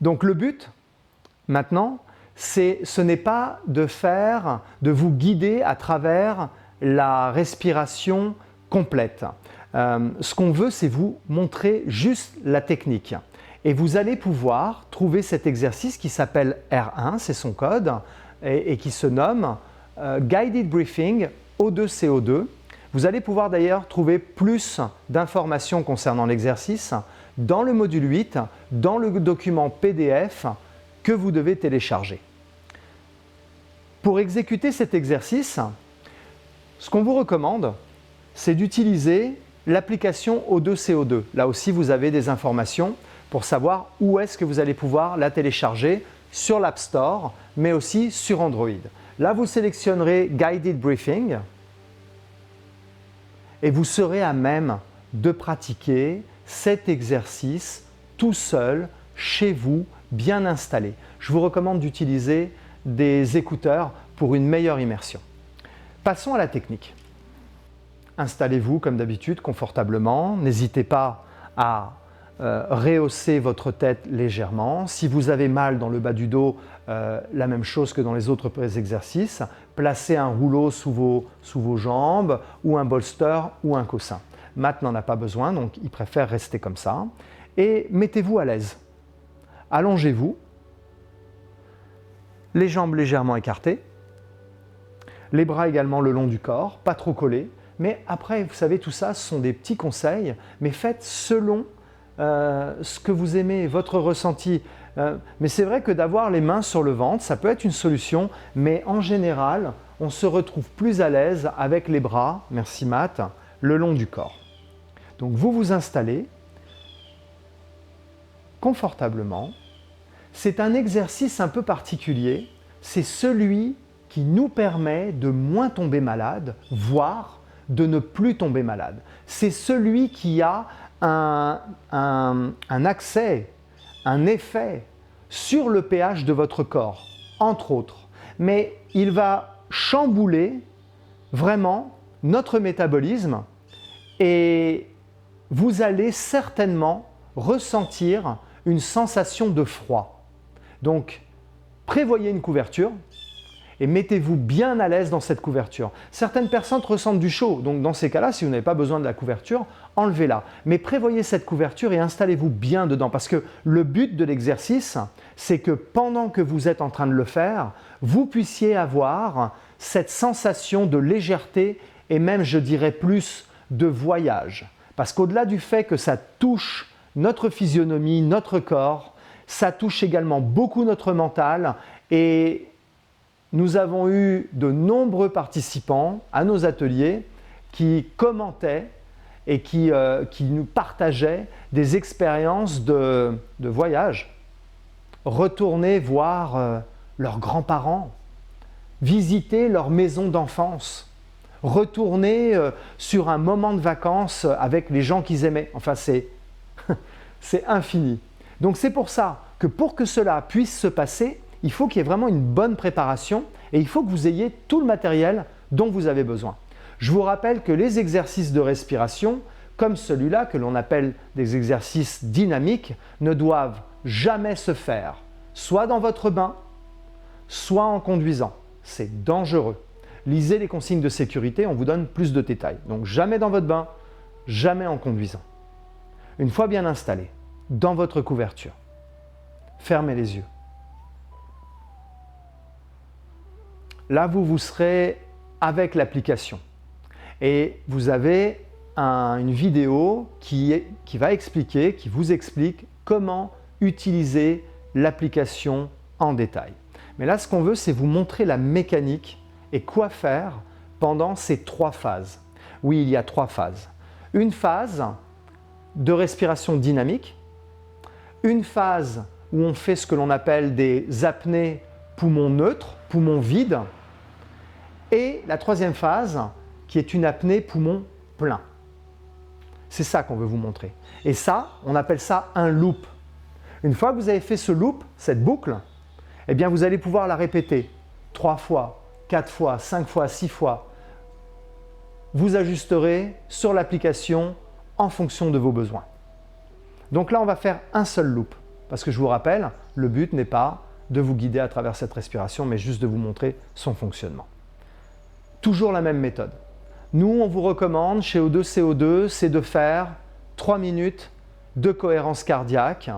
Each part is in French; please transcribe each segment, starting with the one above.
Donc le but, maintenant, ce n'est pas de vous guider à travers la respiration complète. Ce qu'on veut, c'est vous montrer juste la technique. Et vous allez pouvoir trouver cet exercice qui s'appelle R1, c'est son code, et qui se nomme Guided Breathing O2CO2. Vous allez pouvoir d'ailleurs trouver plus d'informations concernant l'exercice dans le module 8, dans le document PDF que vous devez télécharger. Pour exécuter cet exercice, ce qu'on vous recommande, c'est d'utiliser l'application O2CO2. Là aussi, vous avez des informations pour savoir où est-ce que vous allez pouvoir la télécharger sur l'App Store, mais aussi sur Android. Là, vous sélectionnerez Guided Breathing et vous serez à même de pratiquer cet exercice tout seul, chez vous, bien installé. Je vous recommande d'utiliser des écouteurs pour une meilleure immersion. Passons à la technique. Installez-vous comme d'habitude confortablement. N'hésitez pas à rehausser votre tête légèrement. Si vous avez mal dans le bas du dos, la même chose que dans les autres exercices. Placez un rouleau sous vos jambes ou un bolster ou un coussin. Matt n'en a pas besoin, donc il préfère rester comme ça. Et mettez-vous à l'aise. Allongez-vous. Les jambes légèrement écartées. Les bras également le long du corps, pas trop collés. Mais après, vous savez, tout ça, ce sont des petits conseils, mais faites selon ce que vous aimez, votre ressenti. Mais c'est vrai que d'avoir les mains sur le ventre, ça peut être une solution, mais en général, on se retrouve plus à l'aise avec les bras, merci Matt, le long du corps. Donc vous vous installez confortablement. C'est un exercice un peu particulier, c'est celui qui nous permet de moins tomber malade, voire de ne plus tomber malade. C'est celui qui a un accès, un effet sur le pH de votre corps, entre autres. Mais il va chambouler vraiment notre métabolisme et vous allez certainement ressentir une sensation de froid. Donc, prévoyez une couverture et mettez-vous bien à l'aise dans cette couverture. Certaines personnes ressentent du chaud, donc dans ces cas-là, si vous n'avez pas besoin de la couverture, enlevez-la. Mais prévoyez cette couverture et installez-vous bien dedans, parce que le but de l'exercice, c'est que pendant que vous êtes en train de le faire, vous puissiez avoir cette sensation de légèreté et même, je dirais plus, de voyage. Parce qu'au-delà du fait que ça touche notre physionomie, notre corps, ça touche également beaucoup notre mental et nous avons eu de nombreux participants à nos ateliers qui commentaient et qui nous partageaient des expériences de voyage. Retourner voir leurs grands-parents, visiter leur maison d'enfance, retourner sur un moment de vacances avec les gens qu'ils aimaient. Enfin, c'est infini. Donc c'est pour ça que pour que cela puisse se passer, il faut qu'il y ait vraiment une bonne préparation et il faut que vous ayez tout le matériel dont vous avez besoin. Je vous rappelle que les exercices de respiration, comme celui-là que l'on appelle des exercices dynamiques, ne doivent jamais se faire soit dans votre bain, soit en conduisant. C'est dangereux. Lisez les consignes de sécurité, on vous donne plus de détails. Donc jamais dans votre bain, jamais en conduisant. Une fois bien installé, dans votre couverture, fermez les yeux. Là, vous serez avec l'application et vous avez une vidéo qui vous explique comment utiliser l'application en détail. Mais là, ce qu'on veut, c'est vous montrer la mécanique et quoi faire pendant ces 3 phases. Oui, il y a 3 phases. Une phase de respiration dynamique, une phase où on fait ce que l'on appelle des apnées poumons neutres, poumons vides, et la 3e phase qui est une apnée poumon plein. C'est ça qu'on veut vous montrer. Et ça, on appelle ça un loop. Une fois que vous avez fait ce loop, cette boucle, eh bien vous allez pouvoir la répéter 3 fois, 4 fois, 5 fois, 6 fois. Vous ajusterez sur l'application en fonction de vos besoins. Donc là, on va faire un seul loop. Parce que je vous rappelle, Le but n'est pas de vous guider à travers cette respiration, mais juste de vous montrer son fonctionnement. Toujours la même méthode. Nous, on vous recommande chez O2CO2, c'est de faire 3 minutes de cohérence cardiaque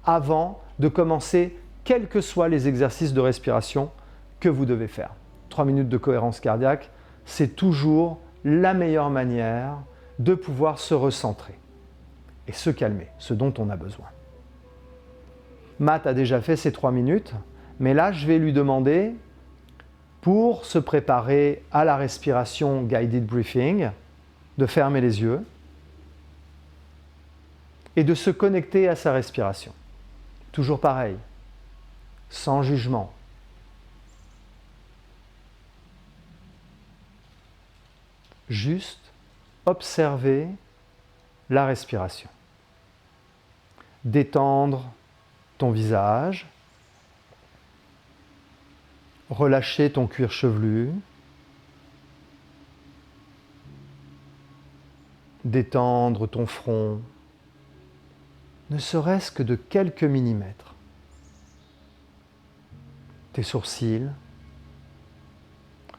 avant de commencer quels que soient les exercices de respiration que vous devez faire. 3 minutes de cohérence cardiaque, c'est toujours la meilleure manière de pouvoir se recentrer et se calmer, ce dont on a besoin. Matt a déjà fait ses 3 minutes, mais là, je vais lui demander, pour se préparer à la respiration guided breathing, de fermer les yeux et de se connecter à sa respiration. Toujours pareil, sans jugement. Juste observer la respiration. Détendre ton visage, relâcher ton cuir chevelu, détendre ton front, ne serait-ce que de quelques millimètres. Tes sourcils,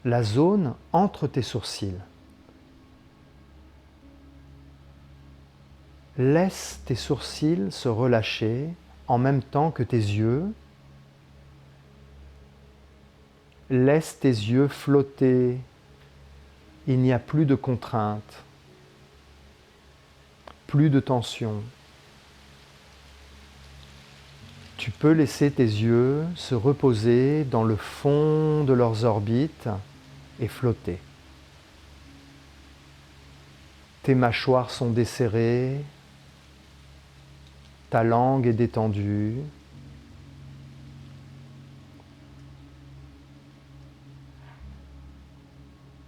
la zone entre tes sourcils. Laisse tes sourcils se relâcher en même temps que tes yeux. Laisse tes yeux flotter. Il n'y a plus de contrainte, plus de tension. Tu peux laisser tes yeux se reposer dans le fond de leurs orbites et flotter. Tes mâchoires sont desserrées, ta langue est détendue.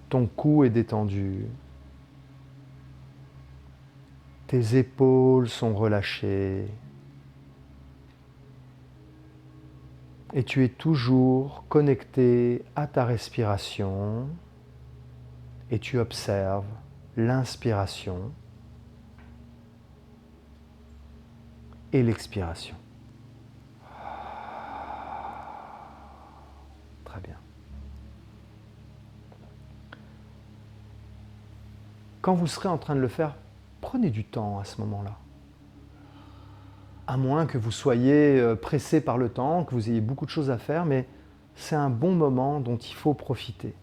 Ton cou est détendu. Tes épaules sont relâchées. Et tu es toujours connecté à ta respiration et tu observes l'inspiration et l'expiration. Très bien. Quand vous serez en train de le faire, prenez du temps à ce moment-là. À moins que vous soyez pressé par le temps, que vous ayez beaucoup de choses à faire, mais c'est un bon moment dont il faut profiter.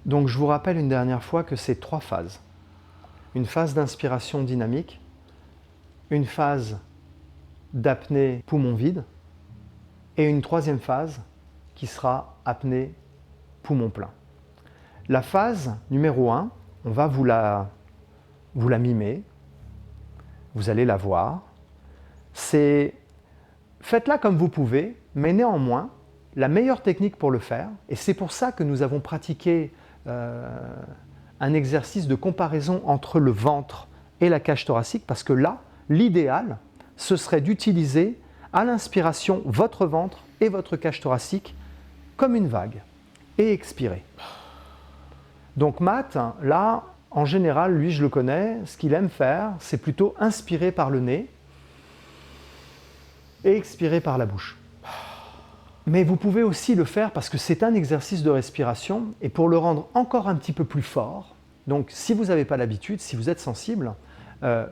Donc je vous rappelle une dernière fois que c'est 3 phases. Une phase d'inspiration dynamique, une phase d'apnée poumon vide et une 3e phase qui sera apnée poumon plein. La phase numéro 1, on va vous la mimer, vous allez la voir. Faites-la comme vous pouvez, mais néanmoins, la meilleure technique pour le faire, et c'est pour ça que nous avons pratiqué un exercice de comparaison entre le ventre et la cage thoracique, parce que là, l'idéal, ce serait d'utiliser à l'inspiration votre ventre et votre cage thoracique comme une vague, et expirer. Donc Matt, là, en général, lui, je le connais, ce qu'il aime faire, c'est plutôt inspirer par le nez et expirer par la bouche. Mais vous pouvez aussi le faire parce que c'est un exercice de respiration et pour le rendre encore un petit peu plus fort, donc si vous n'avez pas l'habitude, si vous êtes sensible,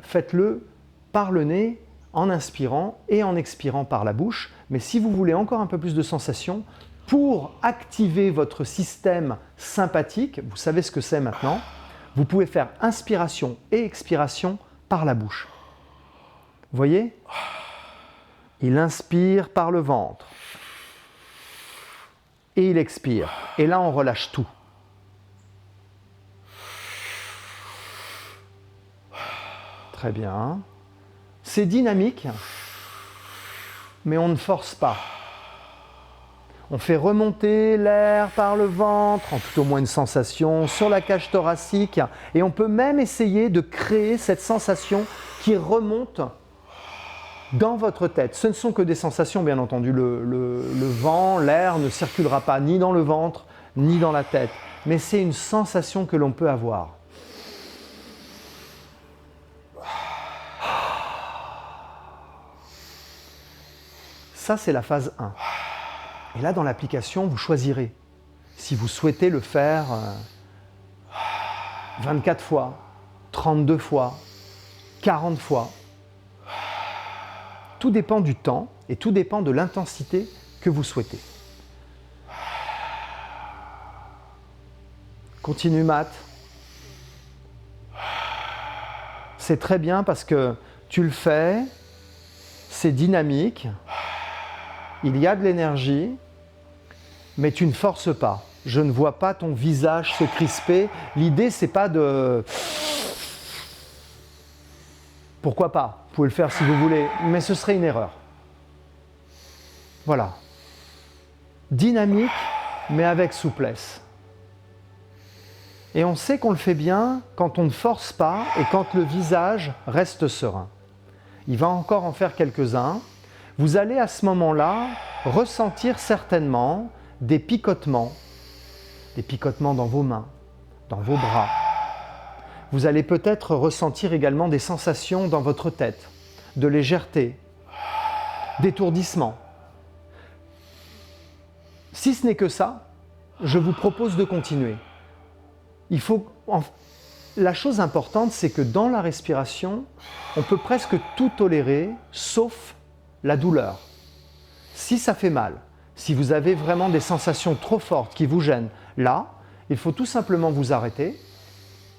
faites-le par le nez en inspirant et en expirant par la bouche. Mais si vous voulez encore un peu plus de sensation, pour activer votre système sympathique, vous savez ce que c'est maintenant, vous pouvez faire inspiration et expiration par la bouche. Vous voyez ? Il inspire par le ventre. Et il expire. Et là, on relâche tout. Très bien. C'est dynamique, mais on ne force pas. On fait remonter l'air par le ventre, en tout au moins une sensation sur la cage thoracique. Et on peut même essayer de créer cette sensation qui remonte dans votre tête. Ce ne sont que des sensations, bien entendu. Le vent, l'air ne circulera pas ni dans le ventre, ni dans la tête. Mais c'est une sensation que l'on peut avoir. Ça, c'est la phase 1. Et là, dans l'application, vous choisirez si vous souhaitez le faire 24 fois, 32 fois, 40 fois. Tout dépend du temps et tout dépend de l'intensité que vous souhaitez. Continue, Matt. C'est très bien parce que tu le fais, c'est dynamique, il y a de l'énergie, mais tu ne forces pas. Je ne vois pas ton visage se crisper. L'idée, c'est pas de... Pourquoi pas? Vous pouvez le faire si vous voulez, mais ce serait une erreur. Voilà. Dynamique, mais avec souplesse. Et on sait qu'on le fait bien quand on ne force pas et quand le visage reste serein. Il va encore en faire quelques-uns. Vous allez à ce moment-là ressentir certainement des picotements dans vos mains, dans vos bras. Vous allez peut-être ressentir également des sensations dans votre tête, de légèreté, d'étourdissement. Si ce n'est que ça, je vous propose de continuer. La chose importante, c'est que dans la respiration, on peut presque tout tolérer, sauf la douleur. Si ça fait mal, si vous avez vraiment des sensations trop fortes qui vous gênent, là, il faut tout simplement vous arrêter,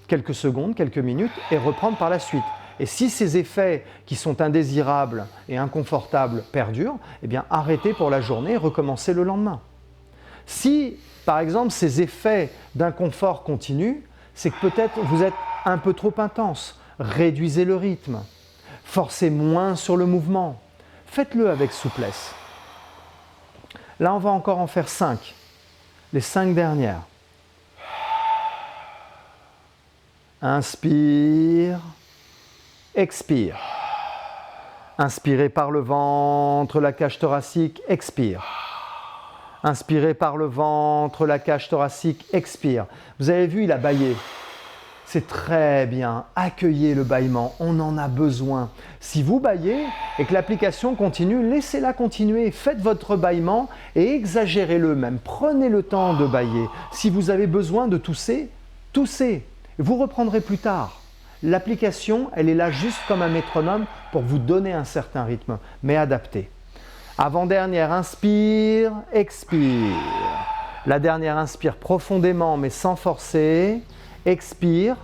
quelques secondes, quelques minutes, et reprendre par la suite. Et si ces effets qui sont indésirables et inconfortables perdurent, eh bien arrêtez pour la journée et recommencez le lendemain. Si, par exemple, ces effets d'inconfort continuent, c'est que peut-être vous êtes un peu trop intense. Réduisez le rythme. Forcez moins sur le mouvement. Faites-le avec souplesse. Là, on va encore en faire 5. Les 5 dernières. Inspire. Expire. Inspirez par le ventre, la cage thoracique, expire. Inspirez par le ventre, la cage thoracique, expire. Vous avez vu, il a bâillé. C'est très bien. Accueillez le bâillement, on en a besoin. Si vous bâillez et que l'application continue, laissez-la continuer. Faites votre bâillement et exagérez-le même. Prenez le temps de bâiller. Si vous avez besoin de tousser, toussez. Vous reprendrez plus tard. L'application, elle est là juste comme un métronome pour vous donner un certain rythme, mais adapté. Avant-dernière, inspire, expire. La dernière, inspire profondément mais sans forcer. Expire.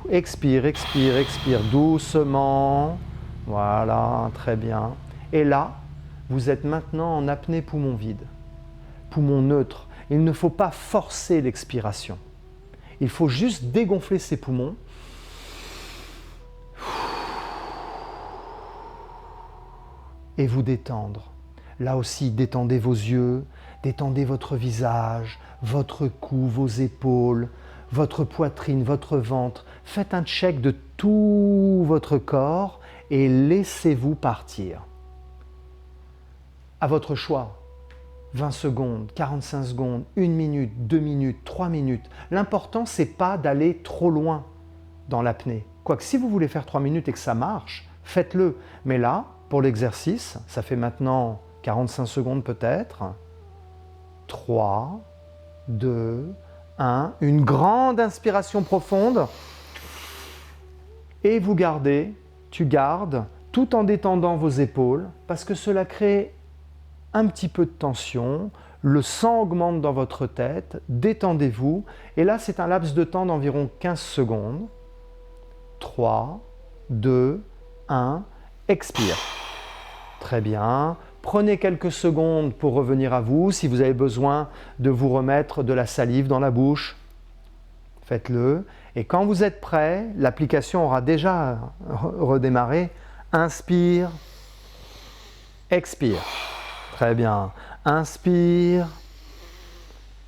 Expire, expire, expire doucement. Voilà, très bien. Et là, vous êtes maintenant en apnée poumon vide, poumon neutre. Il ne faut pas forcer l'expiration. Il faut juste dégonfler ses poumons. Et vous détendre. Là aussi, détendez vos yeux, détendez votre visage, votre cou, vos épaules, votre poitrine, votre ventre. Faites un check de tout votre corps et laissez-vous partir. À votre choix, 20 secondes, 45 secondes, 1 minute, 2 minutes, 3 minutes. L'important, c'est pas d'aller trop loin dans l'apnée. Quoique si vous voulez faire 3 minutes et que ça marche, faites-le. Mais là, pour l'exercice, ça fait maintenant 45 secondes peut-être. 3, 2, 1. Une grande inspiration profonde. Et vous gardez, tu gardes, tout en détendant vos épaules, parce que cela crée un petit peu de tension. Le sang augmente dans votre tête. Détendez-vous. Et là, c'est un laps de temps d'environ 15 secondes. 3, 2, 1. Expire. Très bien. Prenez quelques secondes pour revenir à vous. Si vous avez besoin de vous remettre de la salive dans la bouche, faites-le. Et quand vous êtes prêt, l'application aura déjà redémarré. Inspire. Expire. Très bien. Inspire.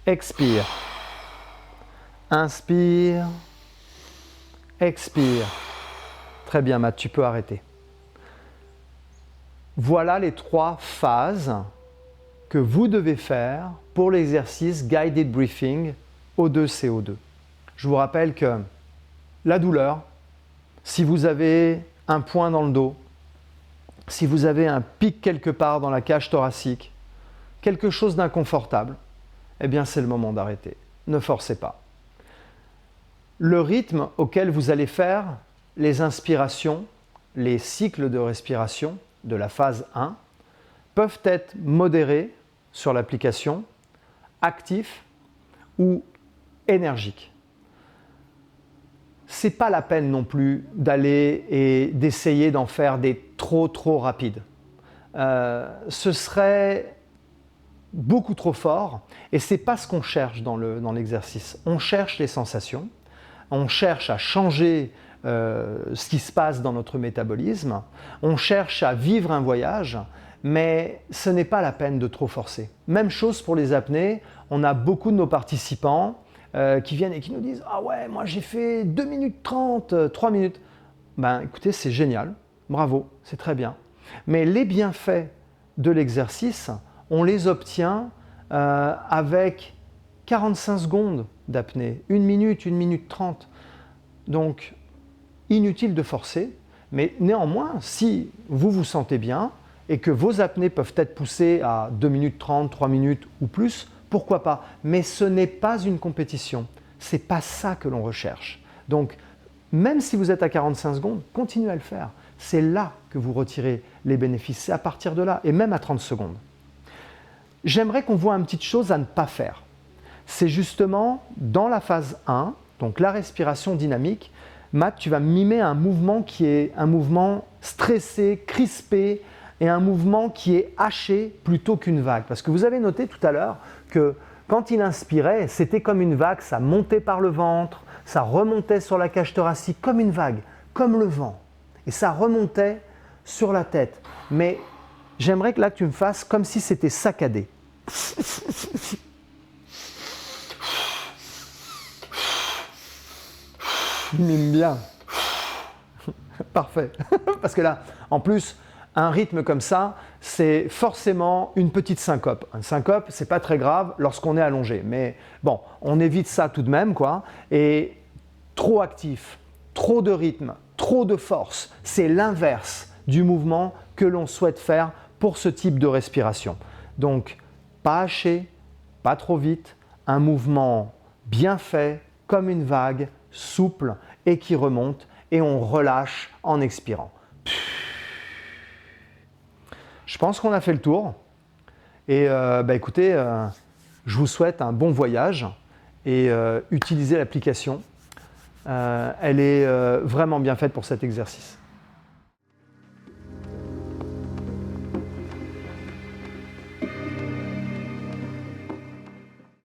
Expire. Inspire. Expire. Très bien, Matt, tu peux arrêter. Voilà les 3 phases que vous devez faire pour l'exercice Guided Breathing O2-CO2. Je vous rappelle que la douleur, si vous avez un point dans le dos, si vous avez un pic quelque part dans la cage thoracique, quelque chose d'inconfortable, eh bien c'est le moment d'arrêter. Ne forcez pas. Le rythme auquel vous allez faire les inspirations, les cycles de respiration de la phase 1 peuvent être modérés sur l'application, actifs ou énergiques. Ce n'est pas la peine non plus d'aller et d'essayer d'en faire des trop rapides. Ce serait beaucoup trop fort et ce n'est pas ce qu'on cherche dans l'exercice. On cherche les sensations, on cherche à changer ce qui se passe dans notre métabolisme, on cherche à vivre un voyage, mais ce n'est pas la peine de trop forcer. Même chose pour les apnées, on a beaucoup de nos participants qui viennent et qui nous disent « Ah ouais, moi j'ai fait 2 minutes 30, 3 minutes ». Ben écoutez, c'est génial, bravo, c'est très bien. Mais les bienfaits de l'exercice, on les obtient avec 45 secondes d'apnée, 1 minute 30. Donc, inutile de forcer, mais néanmoins, si vous vous sentez bien et que vos apnées peuvent être poussées à 2 minutes 30, 3 minutes ou plus, pourquoi pas? Mais ce n'est pas une compétition, ce n'est pas ça que l'on recherche. Donc, même si vous êtes à 45 secondes, continuez à le faire. C'est là que vous retirez les bénéfices, c'est à partir de là, et même à 30 secondes. J'aimerais qu'on voit une petite chose à ne pas faire. C'est justement dans la phase 1, donc la respiration dynamique, Matt, tu vas mimer un mouvement qui est un mouvement stressé, crispé, et un mouvement qui est haché plutôt qu'une vague. Parce que vous avez noté tout à l'heure que quand il inspirait, c'était comme une vague, ça montait par le ventre, ça remontait sur la cage thoracique comme une vague, comme le vent. Et ça remontait sur la tête. Mais j'aimerais que là tu me fasses comme si c'était saccadé. Il mime bien. Parfait. Parce que là, en plus, un rythme comme ça, c'est forcément une petite syncope. Une syncope, c'est pas très grave lorsqu'on est allongé. Mais bon, on évite ça tout de même, quoi. Et trop actif, trop de rythme, trop de force, c'est l'inverse du mouvement que l'on souhaite faire pour ce type de respiration. Donc, pas haché, pas trop vite, un mouvement bien fait, comme une vague, souple et qui remonte, et on relâche en expirant. Je pense qu'on a fait le tour. Et écoutez, je vous souhaite un bon voyage et utilisez l'application. Elle est vraiment bien faite pour cet exercice.